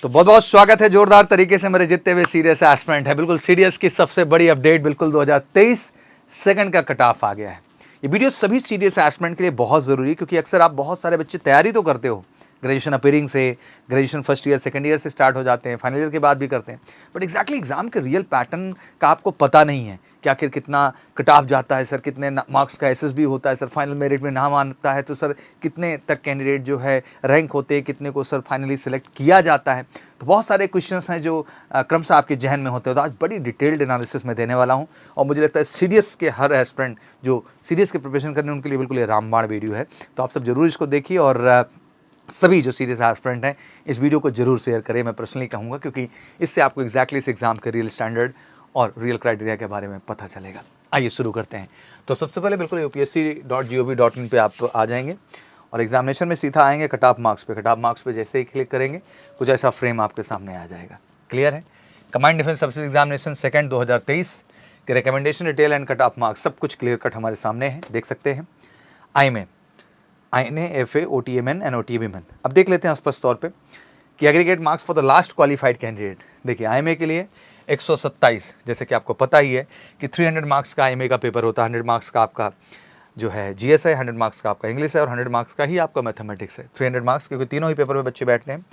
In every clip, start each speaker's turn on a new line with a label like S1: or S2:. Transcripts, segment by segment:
S1: तो बहुत बहुत स्वागत है जोरदार तरीके से मेरे जितने भी सीरियस एस्पिरेंट है। बिल्कुल सीरियस की सबसे बड़ी अपडेट, बिल्कुल 2023 सेकंड का कट ऑफ आ गया है। ये वीडियो सभी सीरियस एस्पिरेंट के लिए बहुत ज़रूरी है, क्योंकि अक्सर आप बहुत सारे बच्चे तैयारी तो करते हो, ग्रेजुएशन अपीयरिंग से, graduation first year second year से स्टार्ट हो जाते हैं, फाइनल ईयर के बाद भी करते हैं, बट एग्जैक्टली एग्जाम के रियल पैटर्न का आपको पता नहीं है कि आखिर कितना कट ऑफ जाता है सर, कितने मार्क्स का एसएसबी होता है सर, फाइनल मेरिट में नाम आता है तो सर कितने तक कैंडिडेट जो है रैंक होते हैं, कितने को सर फाइनली सिलेक्ट किया जाता है। तो बहुत सारे क्वेश्चंस हैं जो क्रमशः आपके जहन में होते हैं। तो आज बड़ी डिटेल्ड एनालिसिस में देने वाला हूं, और मुझे लगता है सीरियस के हर एस्पिरेंट जो सीरियस के प्रिपरेशन करने उनके लिए बिल्कुल ये रामबाण वीडियो है। तो आप सब जरूर इसको देखिए, और सभी जो सीरियस एस्पिरेंट हैं इस वीडियो को जरूर शेयर करें, मैं पर्सनली कहूँगा, क्योंकि इससे आपको एग्जैक्टली इस एग्जाम के रियल स्टैंडर्ड और रियल क्राइटेरिया के बारे में पता चलेगा। आइए शुरू करते हैं। तो सबसे पहले बिल्कुल upsc.gov.in पे आप तो आ जाएंगे और एग्जामिनेशन में सीधा आएंगे कट ऑफ मार्क्स पे। कट ऑफ मार्क्स पे जैसे ही क्लिक करेंगे कुछ ऐसा फ्रेम आपके सामने आ जाएगा। क्लियर है? Command defence services examination second 2023 के recommendation, detail and cut off marks सब कुछ क्लियर कट हमारे सामने है, देख सकते हैं। INA, FA, OTMN and OTBMN। अब देख लेते हैं स्पष्ट तौर पे कि aggregate marks for the last qualified candidate. देखिए IMA के लिए 127, जैसे कि आपको पता ही है कि 300 मार्क्स का IMA का पेपर होता है। 100 मार्क्स का आपका जो है GS है, 100 मार्क्स का आपका इंग्लिश है और 100 मार्क्स का ही आपका मैथमेटिक्स है। 300 मार्क्स, क्योंकि तीनों ही पेपर में बच्चे बैठते हैं।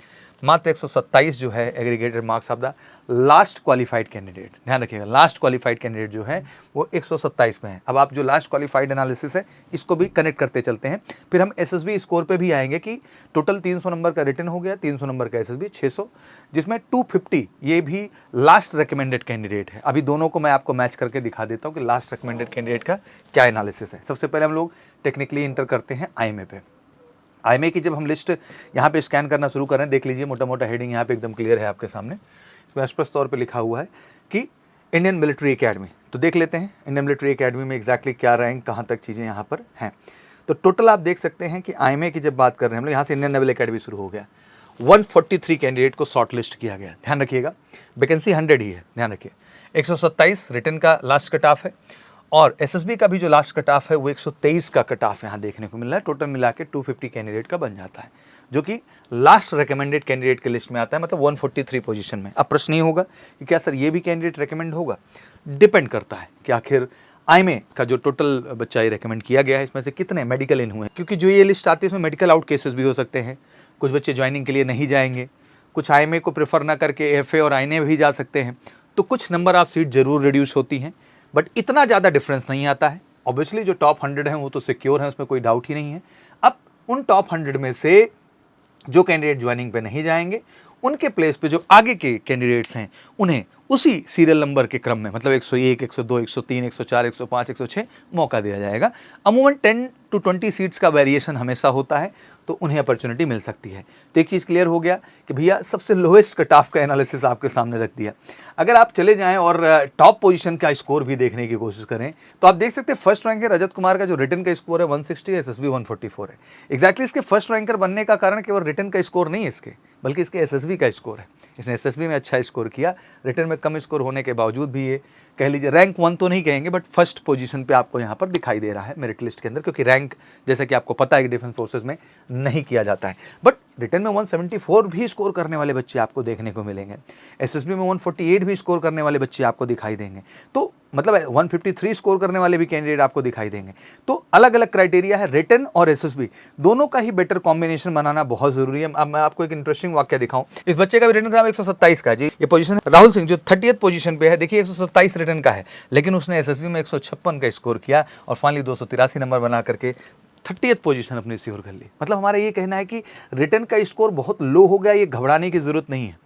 S1: मात्र 127 जो है aggregated marks of the last qualified candidate. ध्यान रखिएगा, लास्ट क्वालिफाइड कैंडिडेट जो है वो 127 में है। अब आप जो लास्ट क्वालिफाइड एनालिसिस है इसको भी कनेक्ट करते चलते हैं, फिर हम SSB स्कोर पे भी आएंगे कि टोटल 300 नंबर का रिटन हो गया, 300 नंबर का SSB 600, जिसमें 250 ये भी लास्ट रिकमेंडेड कैंडिडेट है। अभी दोनों को मैं आपको मैच करके दिखा देता हूँ कि लास्ट रिकमेंडेड कैंडिडेट का क्या एनालिसिस है। सबसे पहले हम लोग टेक्निकली इंटर करते हैं IMA पे। IMA की जब हम लिस्ट यहाँ पे स्कैन करना शुरू करें, देख लीजिए मोटा मोटा हेडिंग यहाँ पे एकदम क्लियर है आपके सामने। इसमें स्पष्ट तौर पे लिखा हुआ है कि इंडियन मिलिट्री एकेडमी। तो देख लेते हैं इंडियन मिलिट्री एकेडमी में एग्जैक्टली क्या रैंक, कहाँ तक चीज़ें यहाँ पर हैं। तो टोटल आप देख सकते हैं कि IMA की जब बात कर रहे हैं हम लोग, यहाँ से इंडियन नेवल एकेडमी शुरू हो गया। 143 कैंडिडेट को शॉर्ट लिस्ट किया गया। ध्यान रखिएगा, वैकेंसी 100 ही है, ध्यान रखिए। 127 रिटन का लास्ट कट ऑफ है, और SSB का भी जो लास्ट कट ऑफ है वो 123 का कट ऑफ यहाँ देखने को मिल रहा है। टोटल मिला के 250 कैंडिडेट का बन जाता है, जो कि लास्ट रिकमेंडेड कैंडिडेट के लिस्ट में आता है, मतलब 143 पोजीशन में। अब प्रश्न ये होगा कि क्या सर ये भी कैंडिडेट रिकमेंड होगा? डिपेंड करता है कि आखिर IMA का जो टोटल बच्चा ये रिकमेंड किया गया है इसमें से कितने मेडिकल इन हुए हैं, क्योंकि जो ये लिस्ट आती है इसमें मेडिकल आउट केसेस भी हो सकते हैं। कुछ बच्चे ज्वाइनिंग के लिए नहीं जाएंगे, कुछ IMA को प्रेफर ना करके FA और INA भी जा सकते हैं। तो कुछ नंबर ऑफ सीट जरूर रिड्यूस होती हैं, बट इतना ज़्यादा डिफरेंस नहीं आता है। ऑब्वियसली जो टॉप 100 हैं वो तो सिक्योर हैं, उसमें कोई डाउट ही नहीं है। अब उन टॉप 100 में से जो कैंडिडेट ज्वाइनिंग पे नहीं जाएंगे, उनके प्लेस पे जो आगे के कैंडिडेट्स हैं उन्हें उसी सीरियल नंबर के क्रम में, मतलब 101, 102, 103, 104, 105, 106 मौका दिया जाएगा। अमूमन 10 to 20 सीट्स का वेरिएशन हमेशा होता है, तो उन्हें अपॉर्चुनिटी मिल सकती है। तो एक चीज़ क्लियर हो गया कि भैया सबसे लोएस्ट कट ऑफ का एनालिसिस आपके सामने रख दिया। अगर आप चले जाएं और टॉप पोजीशन का स्कोर भी देखने की कोशिश करें, तो आप देख सकते हैं फर्स्ट रैंकर रजत कुमार का जो रिटन का स्कोर है 160 है, SSB 144 है। एग्जैक्टली इसके फर्स्ट रैंकर बनने का कारण केवल रिटन का स्कोर नहीं है इसके, बल्कि इसके SSB का स्कोर है। इसने SSB में अच्छा स्कोर किया, रिटन में कम स्कोर होने के बावजूद भी ये कह लीजिए रैंक 1 तो नहीं कहेंगे, बट फर्स्ट पोजीशन पे आपको यहाँ पर दिखाई दे रहा है मेरिट लिस्ट के अंदर, क्योंकि रैंक जैसा कि आपको पता है कि डिफेंस फोर्सेस में नहीं किया जाता है। बट रिटन में 174 भी स्कोर करने वाले बच्चे आपको देखने को मिलेंगे, SSB में 148 भी स्कोर करने वाले बच्चे आपको दिखाई देंगे, तो मतलब 153 स्कोर करने वाले भी कैंडिडेट आपको दिखाई देंगे। तो अलग अलग क्राइटेरिया है, रिटन और SSB दोनों का ही बेटर कॉम्बिनेशन बनाना बहुत जरूरी है। अब मैं आपको एक इंटरेस्टिंग वाक्य दिखाऊं, इस बच्चे का भी रिटन क्रम 127 का है जी। ये पोजीशन राहुल सिंह जो 30th पोजीशन पे है, देखिए 127 रिटन का है, लेकिन उसने SSB में 156 का स्कोर किया और फाइनली 283 नंबर बना करके 30th पोजीशन अपनी सिक्योर कर ली। मतलब हमारा ये कहना है कि रिटन का स्कोर बहुत लो हो गया, ये घबराने की जरूरत नहीं है।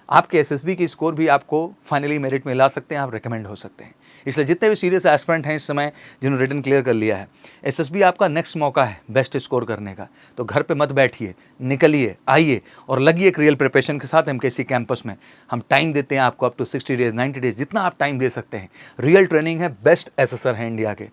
S1: आपके SSB की स्कोर भी आपको फाइनली मेरिट में ला सकते हैं, आप रिकमेंड हो सकते हैं। इसलिए जितने भी सीरियस एस्पिरेंट हैं इस समय जिन्होंने रिटन क्लियर कर लिया है, SSB आपका नेक्स्ट मौका है बेस्ट स्कोर करने का। तो घर पे मत बैठिए, निकलिए, आइए और लगिए एक रियल प्रिपरेशन के साथ MKC कैंपस में। हम टाइम देते हैं आपको अप टू 60 डेज, 90 डेज, जितना आप टाइम दे सकते हैं। रियल ट्रेनिंग है, बेस्ट एसेसर हैं इंडिया के,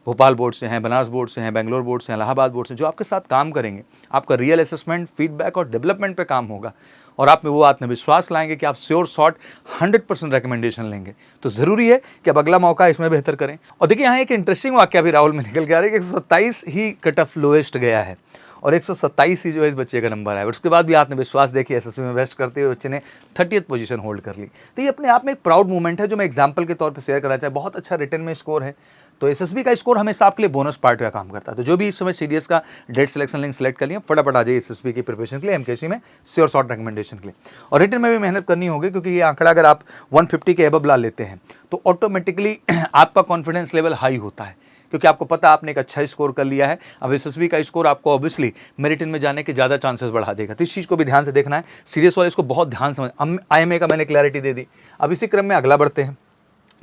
S1: भोपाल बोर्ड से हैं, बनारस बोर्ड से हैं, बेंगलोर बोर्ड से हैं, इलाहाबाद बोर्ड से, जो आपके साथ काम करेंगे। आपका रियल असेसमेंट, फीडबैक और डेवलपमेंट पे काम होगा, और आप में वो आत्मविश्वास लाएंगे कि आप श्योर शॉट 100% रिकमेंडेशन लेंगे। तो ज़रूरी है कि अब अगला मौका इसमें बेहतर करें। और देखिए यहाँ एक इंटरेस्टिंग वाक्य भी राहुल में निकल के आ रहा है कि 127 ही कट ऑफ लोएस्ट गया है, और 127 ही जो है इस बच्चे का नंबर है। उसके बाद भी आपने विश्वास देखिए एसएसबी में बेस्ट करते हुए बच्चे ने 30th पोजीशन होल्ड कर ली। तो ये अपने आप में एक प्राउड मोमेंट है जो मैं एग्जाम्पल के तौर पर शेयर करना चाहूँ। बहुत अच्छा रिटर्न में स्कोर है, तो एसएसबी का स्कोर हमेशा आपके लिए बोनस पार्ट का काम करता है। तो जो भी इस समय सीडीएस का डेट सिलेक्शन लिंक सेलेक्ट कर लिया, फटाफट आ जाइए एसएसबी की प्रिपरेशन के लिए, एमकेसी में श्योर शॉर्ट रिकमेंडेशन के लिए। और रिटर्न में भी मेहनत करनी होगी, क्योंकि ये आंकड़ा अगर आप 150 के एबव ला लेते हैं तो ऑटोमेटिकली आपका कॉन्फिडेंस लेवल हाई होता है, क्योंकि आपको पता आपने एक अच्छा स्कोर कर लिया है। अब एसएसबी का स्कोर आपको ऑब्वियसली मेरिट में जाने के ज़्यादा चांसेस बढ़ा देगा। तो इस चीज़ को भी ध्यान से देखना है। सीडीएस वाले इसको बहुत ध्यान समझ, आईएमए का मैंने क्लैरिटी दे दी। अब इसी क्रम में अगला बढ़ते हैं,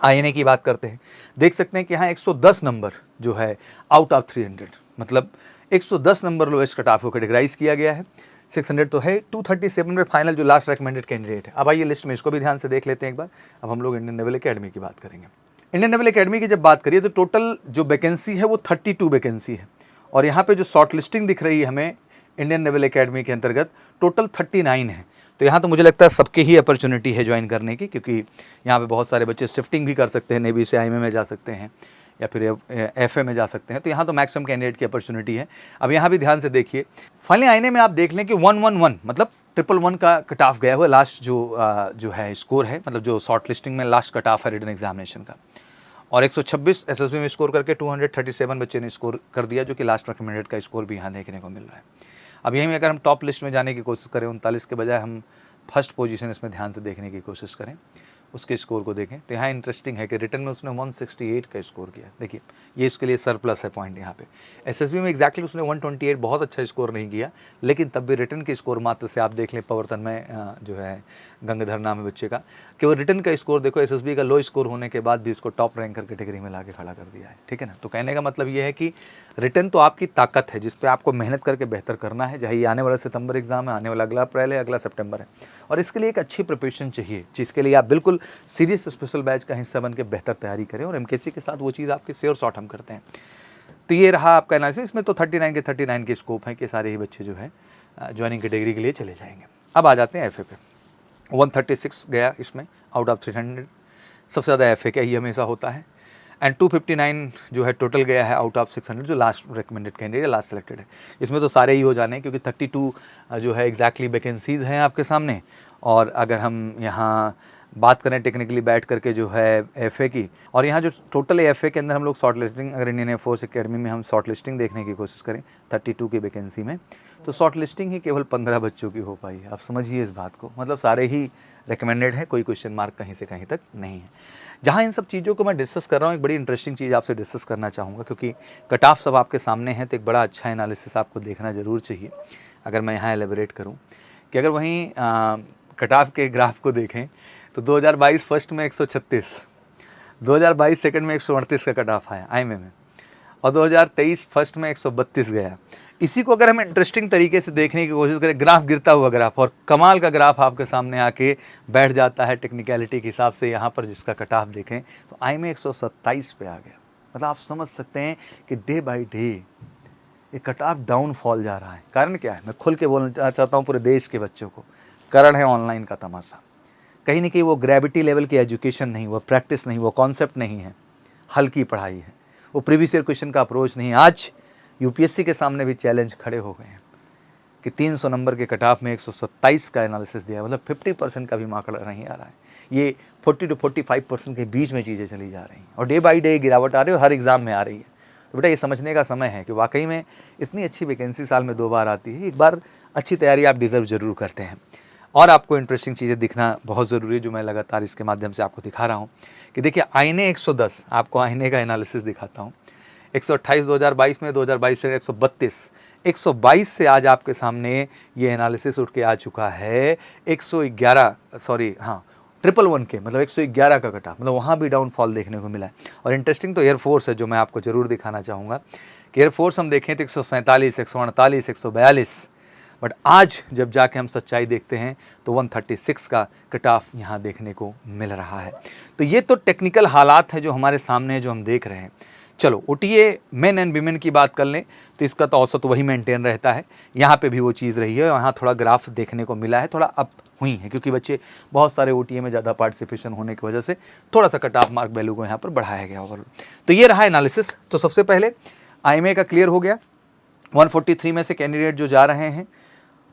S1: आईएनए की बात करते हैं। देख सकते हैं कि यहाँ 110 नंबर जो है आउट ऑफ 300, मतलब 110 नंबर लोएस्ट कट ऑफ को कैटेगराइज किया गया है। 600 तो है, 237 में फाइनल जो लास्ट रिकमेंडेड कैंडिडेट है। अब आइए लिस्ट में इसको भी ध्यान से देख लेते हैं एक बार। अब हम लोग इंडियन नेवल एकेडमी की बात करेंगे। इंडियन नेवल एकेडमी की जब बात करिए तो टोटल जो वैकेंसी है वो 32 वैकेंसी है, और यहाँ पे जो शॉर्ट लिस्टिंग दिख रही है हमें इंडियन नेवल एकेडमी के अंतर्गत टोटल 39 है। तो यहाँ तो मुझे लगता है सबके ही अपॉर्चुनिटी है ज्वाइन करने की, क्योंकि यहाँ पे बहुत सारे बच्चे शिफ्टिंग भी कर सकते हैं, नेवी से आईएमए में जा सकते हैं या फिर एफए में जा सकते हैं। तो यहाँ तो मैक्सिमम कैंडिडेट की अपॉर्चुनिटी है। अब यहाँ भी ध्यान से देखिए, फाइनली आईएनए में आप देख लें कि 111 मतलब 111 का कट ऑफ गया हुआ लास्ट जो है स्कोर है, मतलब जो शॉर्ट लिस्टिंग में लास्ट कट ऑफ है रिटन एग्जामिनेशन का। और 126 एसएसबी में स्कोर करके 237 बच्चे ने स्कोर कर दिया, जो कि लास्ट रिकमेंडेड का स्कोर भी यहाँ देखने को मिल रहा है। अब यहीं में अगर हम टॉप लिस्ट में जाने की कोशिश करें 39 के बजाय हम फर्स्ट पोजीशन इसमें ध्यान से देखने की कोशिश करें, उसके स्कोर को देखें तो यहाँ इंटरेस्टिंग है कि रिटर्न में उसने 168 का स्कोर किया। देखिए ये इसके लिए सरप्लस है पॉइंट यहाँ पे। एसएसबी में एग्जैक्टली उसने 128 बहुत अच्छा स्कोर नहीं किया, लेकिन तब भी रिटर्न के स्कोर मात्र से आप देख लें प्रवर्तन में जो है गंगाधर नाम है बच्चे का, कि वो रिटर्न का स्कोर देखो एसएसबी का लो स्कोर होने के बाद भी उसको टॉप रैंकर कैटेगरी में लाके खड़ा कर दिया है। ठीक है ना। तो कहने का मतलब ये है कि रिटर्न तो आपकी ताकत है, जिस पे आपको मेहनत करके बेहतर करना है। चाहे ये आने वाला सितंबर एग्जाम है, आने वाला अगला अप्रैल है, अगला सितंबर है, और इसके लिए एक अच्छी प्रिपरेशन चाहिए, जिसके लिए आप बिल्कुल सीरियस स्पेशल बैच का हिस्सा बन के बेहतर तैयारी करें, और एमकेसी के साथ वो चीज़ आपके श्योर शॉट हम करते हैं। तो ये रहा आपका एनालिसिस। इसमें तो 39 के स्कोप है कि सारे ही बच्चे जो है ज्वाइनिंग कैटेगरी के लिए चले जाएंगे। अब आ जाते हैं एफए पे। 136 गया इसमें आउट ऑफ 300, सबसे ज़्यादा एफए का ही हमेशा होता है। एंड 259 जो है टोटल गया है आउट ऑफ 600, जो last recommended candidate last selected है। इसमें तो सारे ही हो जाने हैं, क्योंकि 32 जो है एग्जैक्टली वैकेंसीज़ हैं आपके सामने। और अगर हम यहाँ बात करें टेक्निकली बैठ करके जो है एफए की, और यहाँ जो टोटल एफए के अंदर हम लोग शॉर्ट लिस्टिंग, अगर इंडियन एयरफोर्स एकेडमी में हम शॉर्ट लिस्टिंग देखने की कोशिश करें 32 की वैकेंसी में, तो शॉर्ट लिस्टिंग ही केवल 15 बच्चों की हो पाई है। आप समझिए इस बात को, मतलब सारे ही रिकमेंडेड है, कोई क्वेश्चन मार्क कहीं से कहीं तक नहीं है। जहाँ इन सब चीज़ों को मैं डिस्कस कर रहा हूँ, एक बड़ी इंटरेस्टिंग चीज़ आपसे डिस्कस करना चाहूँगा, क्योंकि कट ऑफ सब आपके सामने है, तो एक बड़ा अच्छा एनालिसिस आपको देखना ज़रूर चाहिए। अगर मैं यहाँ एलेबरेट करूँ कि अगर वहीं कट ऑफ के ग्राफ को देखें तो 2022 फर्स्ट में 136, 2022 सेकंड में 138 का कट ऑफ आया आईएमए में, और 2023 फर्स्ट में 132 गया। इसी को अगर हम इंटरेस्टिंग तरीके से देखने की कोशिश करें, ग्राफ गिरता हुआ ग्राफ, और कमाल का ग्राफ आपके सामने आके बैठ जाता है टेक्निकलिटी के हिसाब से। यहाँ पर जिसका कट ऑफ देखें तो आईएमए 127 पे आ गया। मतलब आप समझ सकते हैं कि डे बाई डे ये कट ऑफ डाउन फॉल जा रहा है। कारण क्या है, मैं खुल के बोलना चाहता हूँ पूरे देश के बच्चों को, कारण है ऑनलाइन का तमाशा। कहीं ना कहीं वो ग्रेविटी लेवल की एजुकेशन नहीं, वो प्रैक्टिस नहीं, वो कॉन्सेप्ट नहीं है, हल्की पढ़ाई है, वो प्रीवियस ईयर क्वेश्चन का अप्रोच नहीं है। आज यूपीएससी के सामने भी चैलेंज खड़े हो गए हैं कि 300 नंबर के कट ऑफ में 127 का एनालिसिस दिया, मतलब 50% का भी मार्कर नहीं आ रहा है। ये 40 to 45% के बीच में चीज़ें चली जा रही हैं, और डे बाई डे गिरावट आ रही है, और हर एग्ज़ाम में आ रही है। तो बेटा ये समझने का समय है कि वाकई में इतनी अच्छी वैकेंसी साल में 2 बार आती है, एक बार अच्छी तैयारी आप डिज़र्व ज़रूर करते हैं। और आपको इंटरेस्टिंग चीज़ें दिखना बहुत ज़रूरी है, जो मैं लगातार इसके माध्यम से आपको दिखा रहा हूँ कि देखिए आईएनए 110, आपको आईएनए का एनालिसिस दिखाता हूँ। 128 2022 में, 2022 से 122 से आज आपके सामने ये एनालिसिस उठ के आ चुका है 111, सॉरी हाँ 111 के, मतलब 111 का कटा, मतलब वहाँ भी डाउनफॉल देखने को मिला है। और इंटरेस्टिंग तो एयरफोर्स है, जो मैं आपको ज़रूर दिखाना चाहूँगा कि एयरफोर्स हम देखें तो 147, 148, 142, बट आज जब जाके हम सच्चाई देखते हैं तो 136 का कट ऑफ यहाँ देखने को मिल रहा है। तो ये तो टेक्निकल हालात है जो हमारे सामने है, जो हम देख रहे हैं। चलो ओटीए मेन एंड वीमेन की बात कर लें तो इसका तो औसत वही मेंटेन रहता है, यहाँ पे भी वो चीज़ रही है। यहाँ थोड़ा ग्राफ देखने को मिला है, थोड़ा अप हुई है, क्योंकि बच्चे बहुत सारे ओटीए में ज़्यादा पार्टिसिपेशन होने की वजह से थोड़ा सा कट ऑफ मार्क वैल्यू को यहाँ पर बढ़ाया गया ओवरऑल। तो ये रहा एनालिसिस। तो सबसे पहले आईएमए का क्लियर हो गया, 143 में से कैंडिडेट जो जा रहे हैं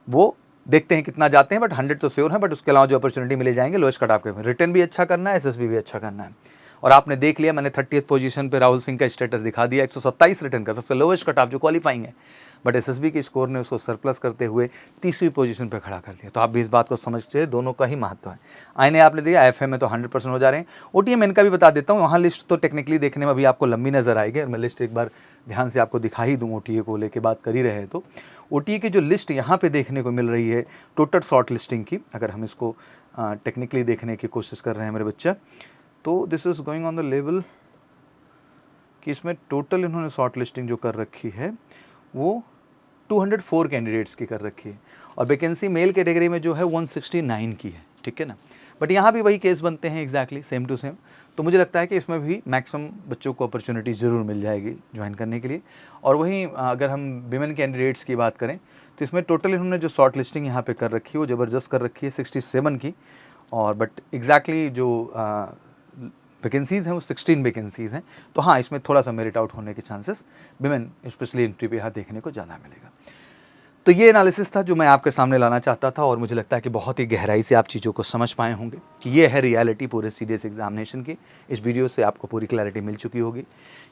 S1: वो देखते हैं कितना जाते हैं, बट 100 तो श्योर है, बट उसके अलावा जो अपॉर्चुनिटी मिले जाएंगे लोएस्ट कट ऑफ के, रिटर्न भी अच्छा करना है, एसएसबी भी अच्छा करना है। और आपने देख लिया, मैंने 30th पोजीशन पे राहुल सिंह का स्टेटस दिखा दिया, 127 रिटर्न का सबसे लोएस्ट कट ऑफ जो क्वालिफाइंग है, बट एसएसबी के स्कोर ने उसको सरप्लस करते हुए 30वीं पोजीशन पे खड़ा कर दिया। तो आप भी इस बात को समझते हैं, दोनों का ही महत्व है। आईने आपने दिया, एफए में तो 100% हो जा रहे हैं। ओटीएम का भी बता देता हूँ, वहाँ लिस्ट तो टेक्निकली देखने में अभी आपको लंबी नजर आएगी, और मैं लिस्ट एक बार ध्यान से आपको दिखा ही दूँ, ओटीए को लेके बात कर ही रहे हैं तो ओटीए की जो लिस्ट यहाँ पे देखने को मिल रही है टोटल शॉर्ट लिस्टिंग की, अगर हम इसको टेक्निकली देखने की कोशिश कर रहे हैं मेरे बच्चा, तो this is going on the level कि इसमें टोटल इन्होंने शॉर्ट लिस्टिंग जो कर रखी है वो 204 कैंडिडेट्स की कर रखी है, और वैकेंसी मेल कैटेगरी में जो है 169 की है, ठीक है ना। बट यहाँ भी वही केस बनते हैं एग्जैक्टली सेम टू सेम। तो मुझे लगता है कि इसमें भी मैक्सिमम बच्चों को अपॉर्चुनिटी ज़रूर मिल जाएगी ज्वाइन करने के लिए। और वहीं अगर हम विमेन कैंडिडेट्स की बात करें तो इसमें टोटल इन्होंने जो शॉर्ट लिस्टिंग यहाँ पे कर रखी है वो ज़बरदस्त कर रखी है 67 की, और बट एग्जैक्टली जो वैकेंसीज़ हैं वो 16 वैकेंसीज़ हैं। तो हाँ, इसमें थोड़ा सा मेरिट आउट होने के चांसेस विमेन स्पेशली एंट्री पे यहाँ देखने को ज़्यादा मिलेगा। तो ये एनालिसिस था जो मैं आपके सामने लाना चाहता था, और मुझे लगता है कि बहुत ही गहराई से आप चीज़ों को समझ पाए होंगे कि ये है रियलिटी पूरे सीडीएस एग्जामिनेशन की। इस वीडियो से आपको पूरी क्लैरिटी मिल चुकी होगी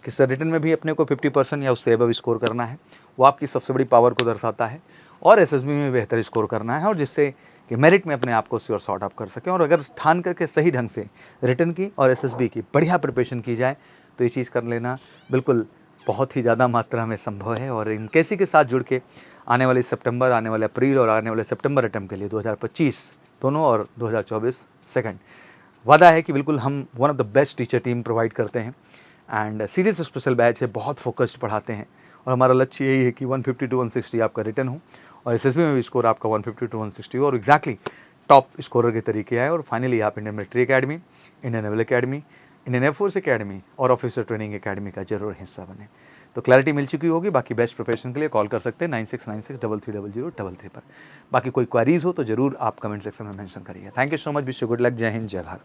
S1: कि सर रिटन में भी अपने को 50% या उससे अबव स्कोर करना है, वो आपकी सबसे बड़ी पावर को दर्शाता है, और एसएसबी में बेहतर स्कोर करना है, और जिससे कि मेरिट में अपने आप को श्योर सॉर्ट आउट कर सकें। और अगर ठान करके सही ढंग से रिटन की और एसएसबी की बढ़िया प्रिपरेशन की जाए तो ये चीज़ कर लेना बिल्कुल बहुत ही ज़्यादा मात्रा में संभव है। और इन केसी के साथ जुड़ के आने वाले सितंबर, आने वाले अप्रैल और आने वाले सितंबर अटेम्प्ट के लिए 2025 दोनों और 2024 सेकंड वादा है कि बिल्कुल हम one of the best teacher team provide करते हैं, एंड सीरियस स्पेशल बैच है, बहुत फोकस्ड पढ़ाते हैं, और हमारा लक्ष्य यही है कि 150 to 160 आपका रिटर्न हो, और एसएसबी में भी स्कोर आपका 150 to 160 हो, और एग्जैक्टली टॉप स्कोरर के तरीके आए, और फाइनली आप Indian military academy, Indian naval academy, Indian air force academy और ऑफिसर ट्रेनिंग अकेडमी का जरूर हिस्सा बने। तो क्लैरिटी मिल चुकी होगी। बाकी बेस्ट प्रिपरेशन के लिए कॉल कर सकते हैं 9696330033 पर। बाकी कोई क्वेरीज हो तो जरूर आप कमेंट सेक्शन में मेंशन करिए। Thank you so much, wish you good luck, जय हिंद, जय भारत।